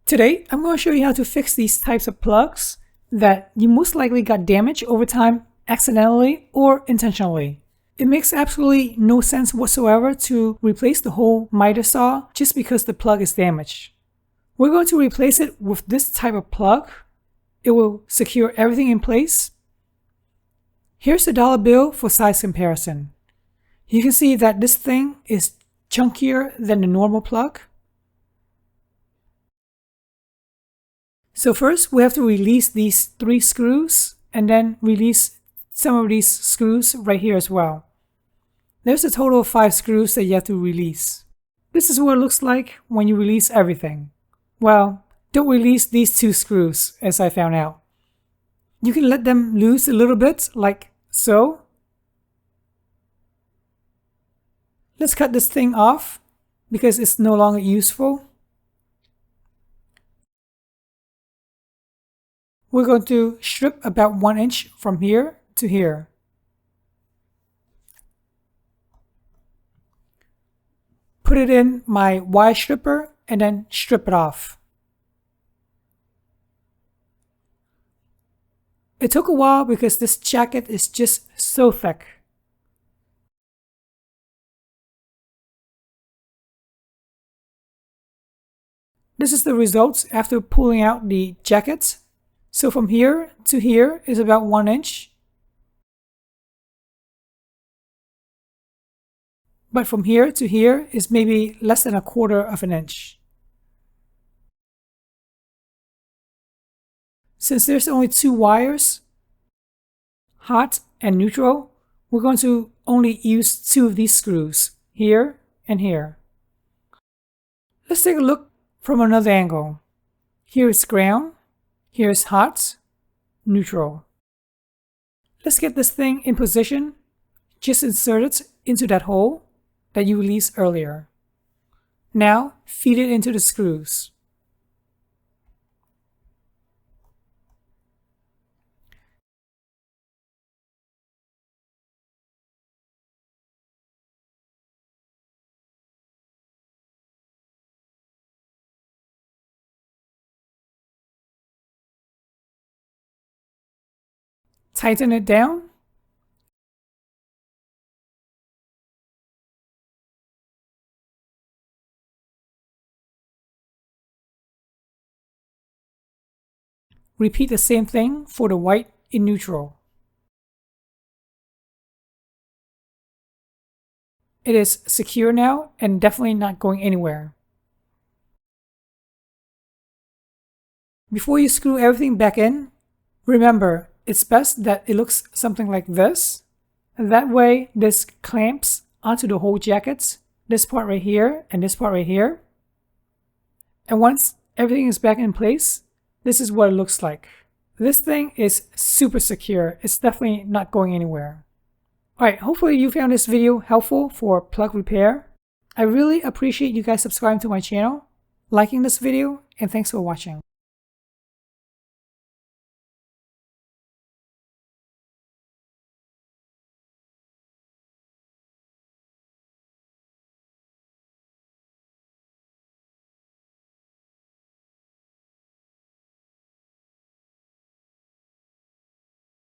Today, I'm going to show you how to fix these types of plugs that you most likely got damaged over time accidentally or intentionally. It makes absolutely no sense whatsoever to replace the whole miter saw just because the plug is damaged. We're going to replace it with this type of plug. It will secure everything in place. Here's the dollar bill for size comparison. You can see that this thing is chunkier than the normal plug. So first we have to release these 3 screws and then release some of these screws right here as well. There's a total of 5 screws that you have to release. This is what it looks like when you release everything. Well, don't release these 2 screws, as I found out. You can let them loose a little bit, like so. Let's cut this thing off because it's no longer useful. We're going to strip about 1 inch from here to here. Put it in my wire stripper and then strip it off. It took a while because this jacket is just so thick. This is the results after pulling out the jacket. So from here to here is about 1 inch. But from here to here is maybe less than 1/4 of an inch. Since there's only 2 wires, hot and neutral, we're going to only use 2 of these screws, here and here. Let's take a look from another angle. Here is ground, here is hot, neutral. Let's get this thing in position. Just insert it into that hole that you released earlier. Now feed it into the screws. Tighten it down. Repeat the same thing for the white in neutral. It is secure now and definitely not going anywhere. Before you screw everything back in, remember, it's best that it looks something like this. And that way this clamps onto the whole jacket, this part right here and this part right here. And once everything is back in place, this is what it looks like. This thing is super secure. It's definitely not going anywhere. Alright, hopefully you found this video helpful for plug repair. I really appreciate you guys subscribing to my channel, liking this video, and thanks for watching.